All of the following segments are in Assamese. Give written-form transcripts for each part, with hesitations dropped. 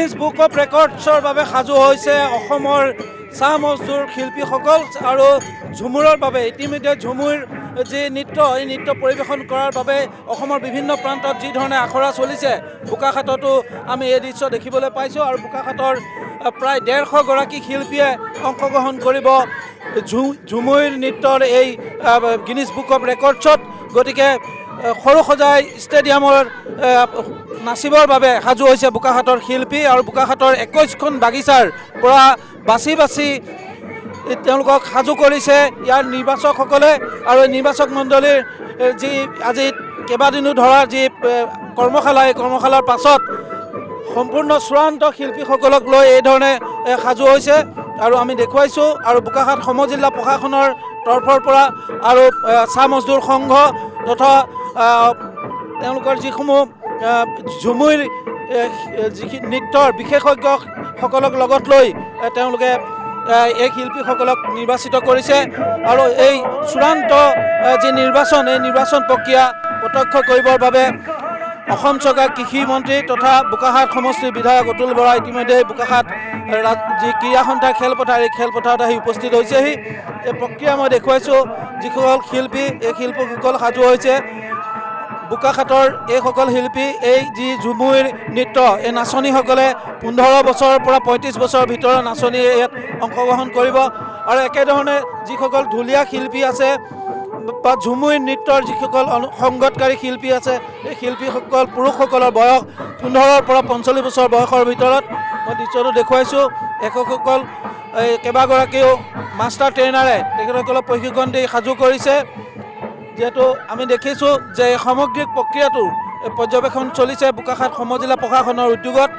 গিনিজ বুক অফ ৰেকৰ্ডছৰ বাবে সাজু হৈছে অসমৰ চাহ মজদুৰ শিল্পীসকল আৰু ঝুমুৰৰ বাবে ইতিমধ্যে ঝুমুৰ যি নৃত্য এই নৃত্য পৰিৱেশন কৰাৰ বাবে অসমৰ বিভিন্ন প্ৰান্তত যি ধৰণে আখৰা চলিছে বোকাখাততো আমি এই দৃশ্য দেখিবলৈ পাইছোঁ আৰু বোকাখাতৰ প্ৰায় 150 গৰাকী শিল্পীয়ে অংশগ্ৰহণ কৰিব ঝুমুৰ নৃত্যৰ এই গিনিজ বুক অফ ৰেকৰ্ডছত গতিকে সৰুসজাই ষ্টেডিয়ামৰ নাচিবৰ বাবে সাজু হৈছে বোকাখাতৰ শিল্পী আৰু বোকাখাতৰ 21খন বাগিচাৰ পৰা বাছি বাছি তেওঁলোকক সাজু কৰিছে ইয়াৰ নিৰ্বাচকসকলে আৰু নিৰ্বাচক মণ্ডলীৰ যি আজি কেইবাদিনো ধৰা যি কৰ্মশালা এই কৰ্মশালাৰ পাছত সম্পূৰ্ণ চূড়ান্ত শিল্পীসকলক লৈ এই ধৰণে সাজু হৈছে আৰু আমি দেখুৱাইছোঁ আৰু বোকাখাত সমজিল্লা প্ৰশাসনৰ তৰফৰ পৰা আৰু চাহ মজদুৰ সংঘ তথা তেওঁলোকৰ যিসমূহ ঝুমুৰ নৃত্যৰ বিশেষজ্ঞসকলক লগত লৈ তেওঁলোকে এই শিল্পীসকলক নিৰ্বাচিত কৰিছে আৰু এই চূড়ান্ত যি নিৰ্বাচন এই নিৰ্বাচন প্ৰক্ৰিয়া প্ৰত্যক্ষ কৰিবৰ বাবে অসম চৰকাৰ কৃষি মন্ত্ৰী তথা বোকাখাত সমষ্টিৰ বিধায়ক অতুল বৰা ইতিমধ্যে বোকাখাত যি ক্ৰীড়া সন্থা খেলপথাৰ এই খেলপথাৰত আহি উপস্থিত হৈছেহি এই প্ৰক্ৰিয়া মই দেখুৱাইছোঁ যিসকল শিল্পী এই শিল্পীসকল সাজু হৈছে বোকাখাতৰ এইসকল শিল্পী এই যি ঝুমুৰ নৃত্য এই নাচনীসকলে 15 বছৰৰ পৰা 35 বছৰৰ ভিতৰৰ নাচনী ইয়াত অংশগ্ৰহণ কৰিব আৰু একেধৰণে যিসকল ঢুলীয়া শিল্পী আছে বা ঝুমুৰ নৃত্যৰ যিসকল সংগতকাৰী শিল্পী আছে এই শিল্পীসকল পুৰুষসকলৰ বয়স 15ৰ পৰা 45 বছৰ বয়সৰ ভিতৰত মই দৃশ্যটো দেখুৱাইছোঁ এসকল কেইবাগৰাকীও মাষ্টাৰ ট্ৰেইনাৰে তেখেতসকলক প্ৰশিক্ষণ দি সাজু কৰিছে যেহেতু আমি দেখিছোঁ যে সামগ্ৰিক প্ৰক্ৰিয়াটো পৰ্যবেক্ষণ চলিছে বোকাখাত সমজিল্লা প্ৰশাসনৰ উদ্যোগত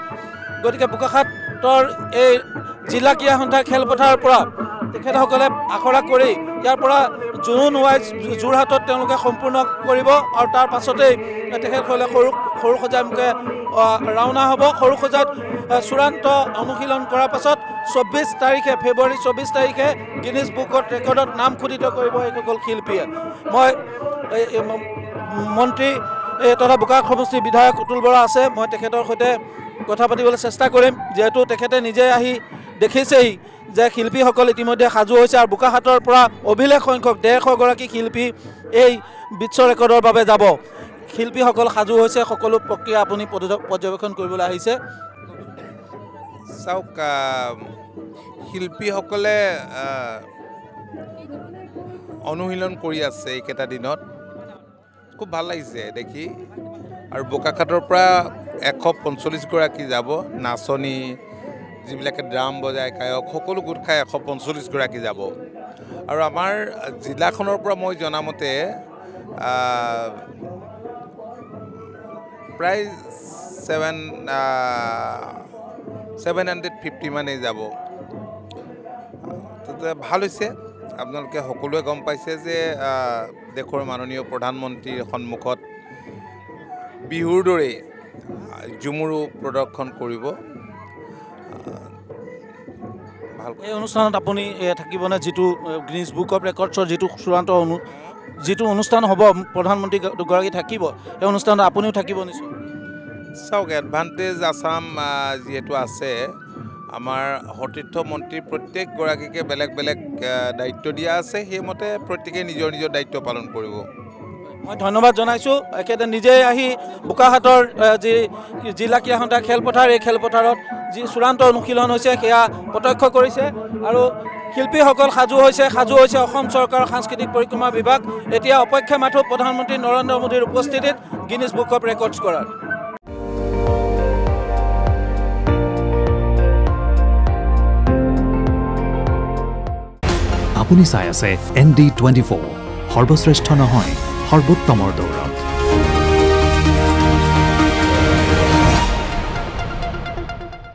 গতিকে বোকাখাতৰ এই জিলা ক্ৰীড়া সন্থা খেলপথাৰৰ পৰা তেখেতসকলে আখৰা কৰি ইয়াৰ পৰা জোন ৱাইজ যোৰহাটত তেওঁলোকে সম্পূৰ্ণ কৰিব আৰু তাৰ পাছতেই তেখেতসকলে সৰুসজাই মুখে ৰাওনা হ'ব সৰুসজাত চূড়ান্ত অনুশীলন কৰাৰ পাছত 24 তাৰিখে ফেব্ৰুৱাৰী 24 তাৰিখে গিনিজ বুক অফ ৰেকৰ্ডত নাম খোদিত কৰিব এইসকল শিল্পীয়ে মই মন্ত্ৰী তথা বোকাখাত সমষ্টিৰ বিধায়ক অতুল বৰা আছে মই তেখেতৰ সৈতে কথা পাতিবলৈ চেষ্টা কৰিম যেহেতু তেখেতে নিজে আহি দেখিছেই যে শিল্পীসকল ইতিমধ্যে সাজু হৈছে আৰু বোকাখাতৰ পৰা অভিলেখ সংখ্যক 150 গৰাকী শিল্পী এই বিশ্ব ৰেকৰ্ডৰ বাবে যাব শিল্পীসকল সাজু হৈছে সকলো প্ৰক্ৰিয়া আপুনি পৰ্যবেক্ষণ কৰিবলৈ আহিছে চাওক শিল্পীসকলে অনুশীলন কৰি আছে এইকেইটা দিনত খুব ভাল লাগিছে দেখি আৰু বোকাখাতৰ পৰা 145 গৰাকী যাব নাচনী যিবিলাকে ড্ৰাম বজায় গায়ক সকলো গোট খাই 145 গৰাকী যাব আৰু আমাৰ জিলাখনৰ পৰা মই জনামতে প্ৰায় 750 মানেই যাব ভাল হৈছে আপোনালোকে সকলোৱে গম পাইছে যে দেশৰ মাননীয় প্ৰধানমন্ত্ৰীৰ সন্মুখত বিহুৰ দৰে ঝুমুৰো প্ৰদৰ্শন কৰিব এই অনুষ্ঠানত আপুনি থাকিবনে যিটো গিনিজ বুক অফ ৰেকৰ্ডছৰ যিটো চূড়ান্ত যিটো অনুষ্ঠান হ'ব প্ৰধানমন্ত্ৰী দুগৰাকী থাকিব এই অনুষ্ঠানত আপুনিও থাকিব নিশ্চয় চাওক এডভান্টেজ আসাম যিহেতু আছে আমাৰ সতীৰ্থ মন্ত্ৰী প্ৰত্যেকগৰাকীকে বেলেগ বেলেগ দায়িত্ব দিয়া আছে সেইমতে প্ৰত্যেকে নিজৰ নিজৰ দায়িত্ব পালন কৰিব মই ধন্যবাদ জনাইছোঁ একেদৰে নিজে আহি বোকাখাতৰ যি জিলা ক্ৰীড়া সন্থা খেলপথাৰ এই খেলপথাৰত যি চূড়ান্ত অনুশীলন হৈছে সেয়া প্ৰত্যক্ষ কৰিছে আৰু শিল্পীসকল সাজু হৈছে অসম চৰকাৰৰ সাংস্কৃতিক পৰিক্ৰমা বিভাগ এতিয়া অপেক্ষা মাথো প্ৰধানমন্ত্ৰী নৰেন্দ্ৰ মোদীৰ উপস্থিতিত গিনিজ বুক অফ ৰেকৰ্ডছ কৰাৰ আপুনি চাই আছে ND24 সৰ্বশ্ৰেষ্ঠ নহয় সৰ্বোত্তমৰ দৌৰা